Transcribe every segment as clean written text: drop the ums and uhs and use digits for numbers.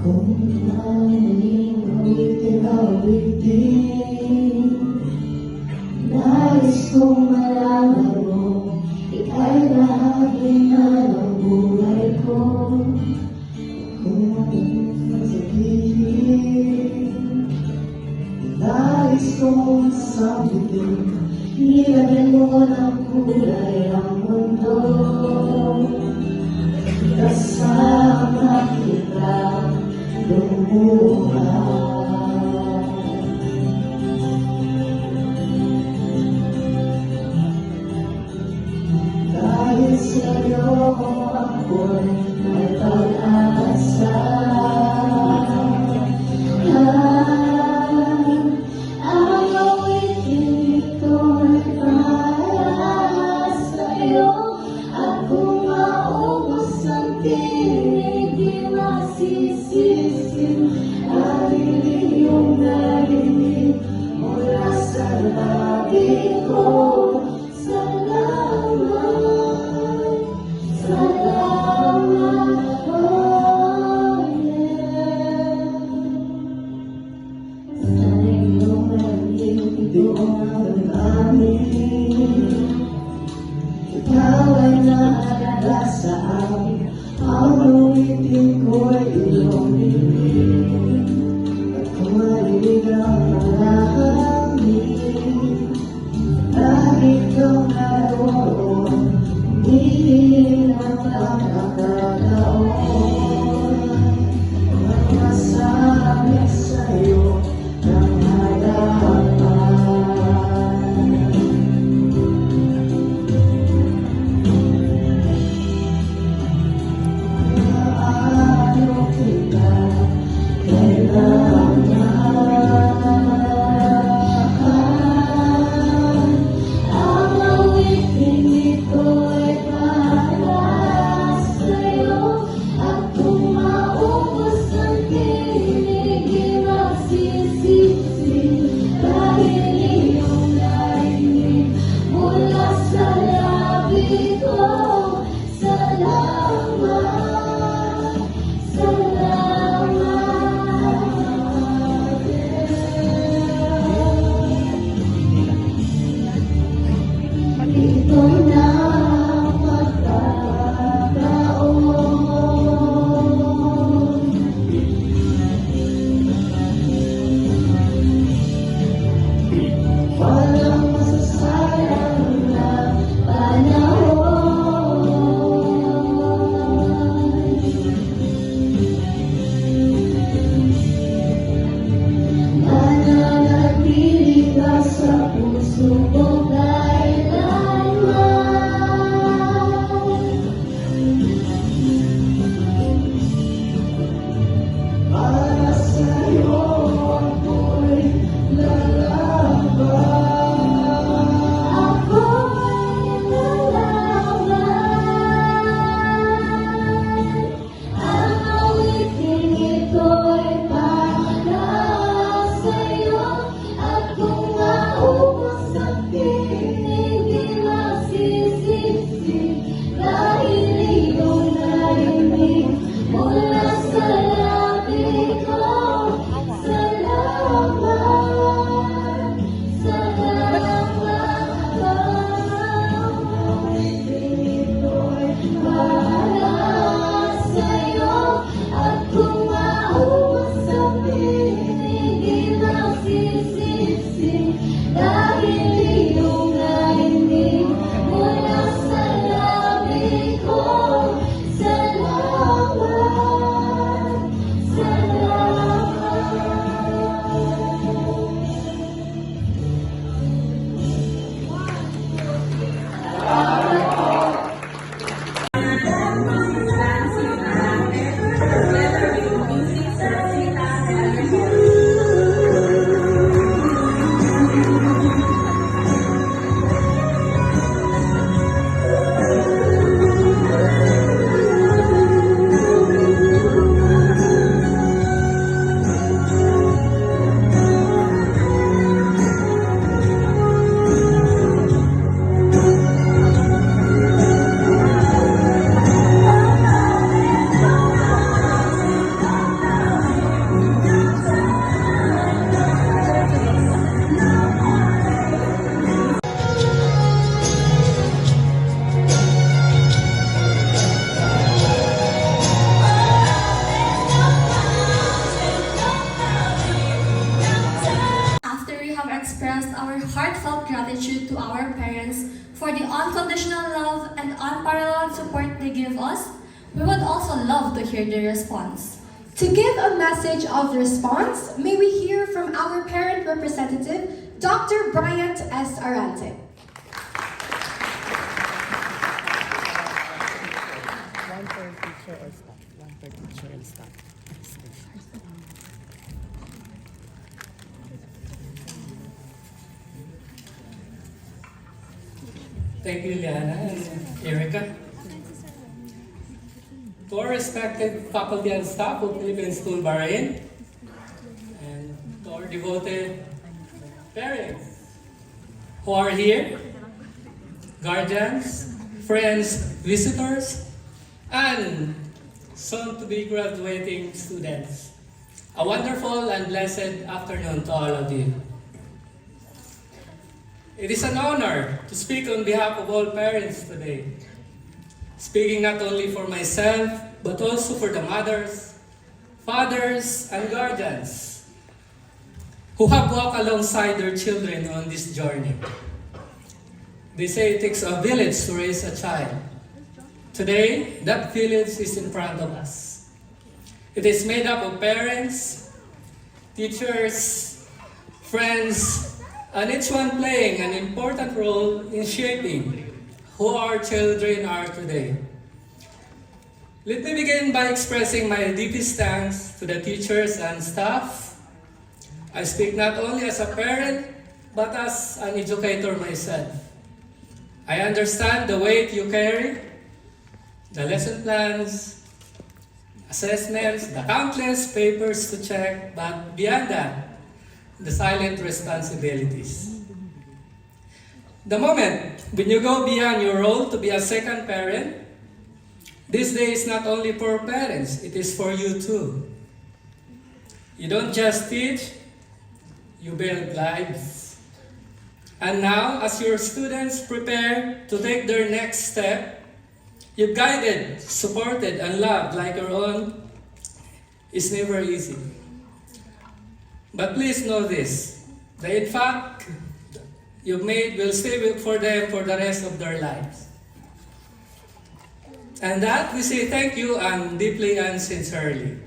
Kung maaaring ulitin ang ulitin, nais kong malaman mo, ika'y bahagi na ng buhay ko. Kung anong sabihin, nais kong sabihin, nilagyan mo ng kulay ang mundo. Kasama kita lumuhan. Dahil sa'yo ako'y may pag-asa. Ang awitin ito ay para sa'yo. At kung maubos ang tinig, di masisisi ang iyong narinig mula sa labi ko. Salamat, salamat, oh yeah. Sa iyong narinig ito ang amin, ikaw ay naalala sa akin. Ang ulitin ko'y iyong bibig, at kung marinig ang alangin, dahil ikaw naroon, hindi na makakataon. At masabi sa'yo ng harapan. Kaya unconditional love and unparalleled support they give us, we would also love to hear their response. To give a message of response, may we hear from our parent representative, Dr. Bryant S. Arante. One per teacher or staff. One per teacher and staff. Thank you, Liana and Erica. To our respected faculty and staff of Philippine School Bahrain, and to our devoted parents who are here, guardians, friends, visitors, and soon to be graduating students. A wonderful and blessed afternoon to all of you. It is an honor to speak on behalf of all parents today. Speaking not only for myself, but also for the mothers, fathers, and guardians who have walked alongside their children on this journey. They say it takes a village to raise a child. Today, that village is in front of us. It is made up of parents, teachers, friends, and each one playing an important role in shaping who our children are today. Let me begin by expressing my deepest thanks to the teachers and staff. I speak not only as a parent, but as an educator myself. I understand the weight you carry, the lesson plans, assessments, the countless papers to check, but beyond that, the silent responsibilities. The moment when you go beyond your role to be a second parent, this day is not only for parents, it is for you too. You don't just teach, you build lives. And now, as your students prepare to take their next step, you've guided, supported, and loved like your own is never easy. But please know this, the impact you've made will stay for them for the rest of their lives. And that we say thank you and deeply and sincerely.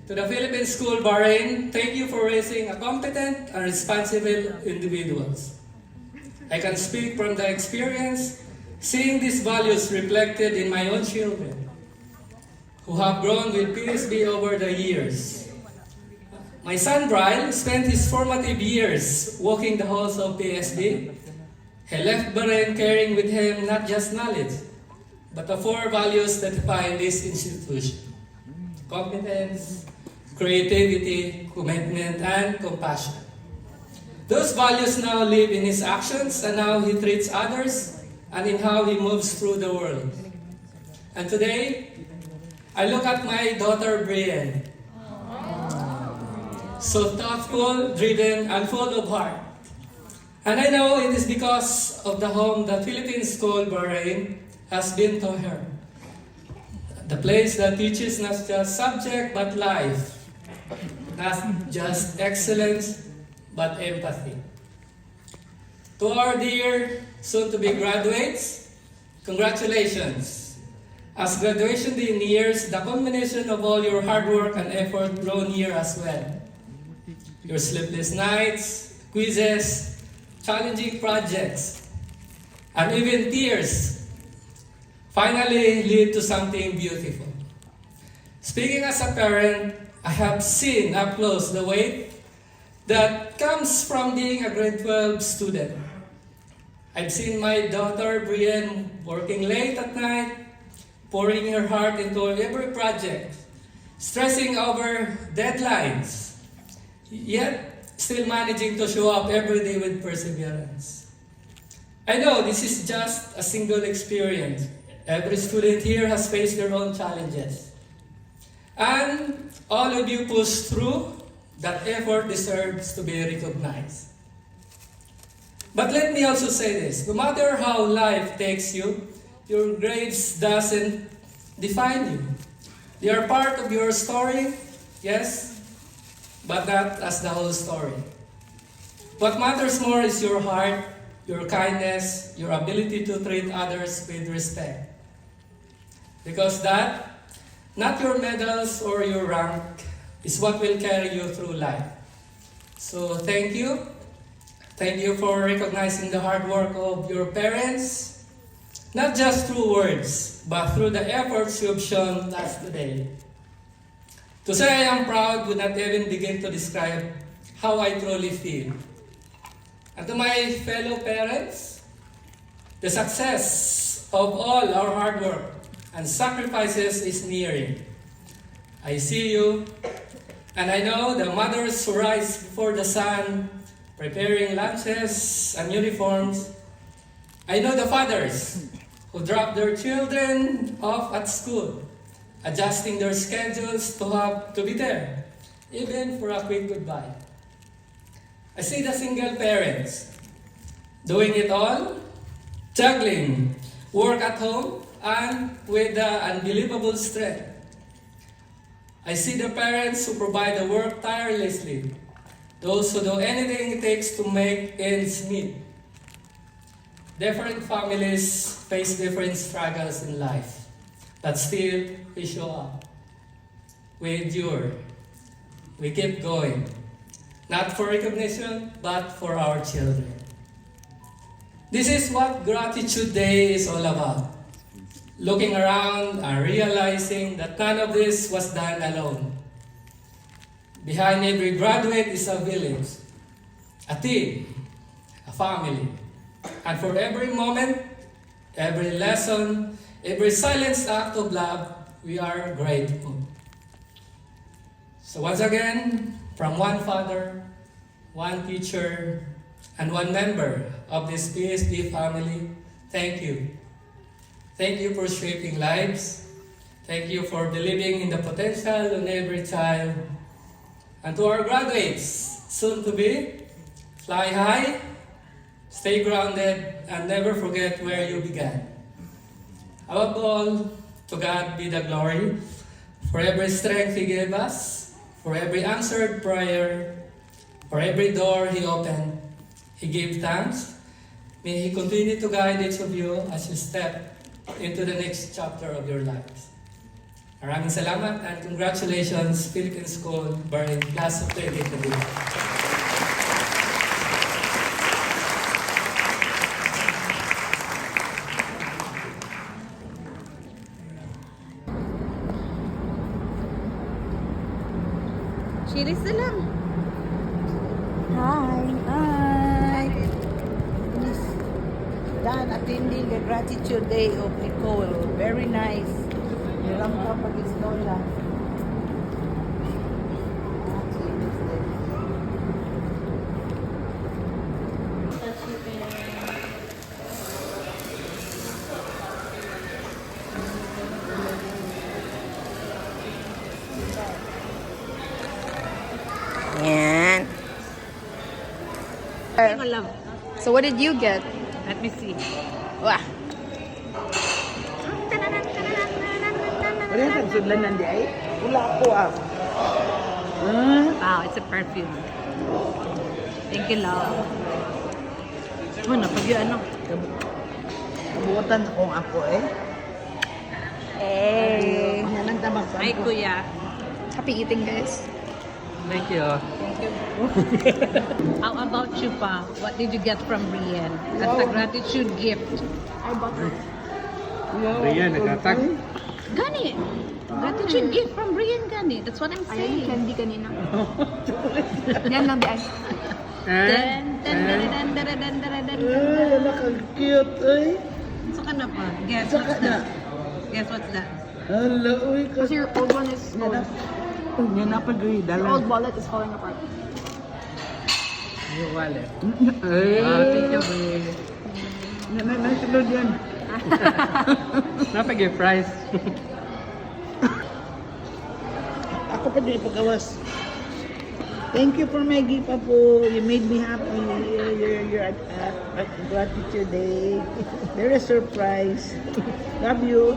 To the Philippine School Bahrain, thank you for raising a competent and responsible individuals. I can speak from the experience, seeing these values reflected in my own children, who have grown with PSB over the years. My son Brian spent his formative years walking the halls of PSB. He left Bahrain carrying with him not just knowledge, but the four values that define this institution: competence, creativity, commitment, and compassion. Those values now live in his actions and how he treats others and in how he moves through the world. And today, I look at my daughter Brienne, so thoughtful, driven, and full of heart. And I know it is because of the home the Philippine School Bahrain has been to her. The place that teaches not just subject but life. Not just excellence but empathy. To our dear soon-to-be graduates, congratulations. As graduation day nears, the culmination of all your hard work and effort grow near as well. Your sleepless nights, quizzes, challenging projects, and even tears finally lead to something beautiful. Speaking as a parent, I have seen up close the weight that comes from being a grade 12 student. I've seen my daughter Brienne working late at night, pouring her heart into every project, stressing over deadlines, yet still managing to show up every day with perseverance. I know this is just a single experience. Every student here has faced their own challenges. And all of you push through, that effort deserves to be recognized. But let me also say this, no matter how life takes you, your grades doesn't define you. They are part of your story, yes, but not as the whole story. What matters more is your heart, your kindness, your ability to treat others with respect. Because that, not your medals or your rank, is what will carry you through life. So thank you. Thank you for recognizing the hard work of your parents, not just through words, but through the efforts you have shown last today. To say I am proud would not even begin to describe how I truly feel. And to my fellow parents, the success of all our hard work and sacrifices is nearing. I see you, and I know the mothers who rise before the sun, preparing lunches and uniforms. I know the fathers who drop their children off at school, adjusting their schedules to be there, even for a quick goodbye. I see the single parents doing it all, juggling work at home and with the unbelievable strength. I see the parents who provide the work tirelessly, those who do anything it takes to make ends meet. Different families face different struggles in life, but still we show up. We endure. We keep going. Not for recognition, but for our children. This is what Gratitude Day is all about. Looking around and realizing that none of this was done alone. Behind every graduate is a village, a team, a family. And for every moment, every lesson, every silenced act of love, we are grateful. So once again, from one father, one teacher, and one member of this PSD family, thank you. Thank you for shaping lives. Thank you for believing in the potential in every child. And to our graduates, soon to be, fly high, stay grounded, and never forget where you began. Above all, to God be the glory for every strength He gave us, for every answered prayer, for every door He opened. He gave thanks. May He continue to guide each of you as you step into the next chapter of your lives. Maraming salamat and congratulations, Philippine School, Berlin, Class of 2022. Cheers na lang. Hi. Miss Dan attending the Gratitude Day of Nicole. Very nice. Nilang ka pag-isnola. Yan. So what did you get? Let me see. Wow. Wala ka sudlan nandi ay? Wala ako ah. Wow, it's a perfume. Thank you, love. Ano, pag yung ano? Kabutan akong ako eh. Hey. Yan ang tabang sa Hi, Kuya. Happy eating, guys. Thank you. How about you, Pa? What did you get from Rian as a gratitude gift? I bought it. Rian, nakatag. Gani! Gratitude gift from Rian, Gani. That's what I'm Ayan yung saying. candy kanina. Yan lang, Bian. Nakag-cute ay. So ka na pa. Guess what's that? Guess what's that? Hala, uy. Kasi your old one is old. Yan na pag-uwi. Your old wallet is falling apart. Your wallet. Ay. Thank you, babe. Nasunod yan. Napag price. Ako pa din pagkawas. Thank you for my gift, Apo. You made me happy. You're at Gratitude Day. Very surprise. Love you.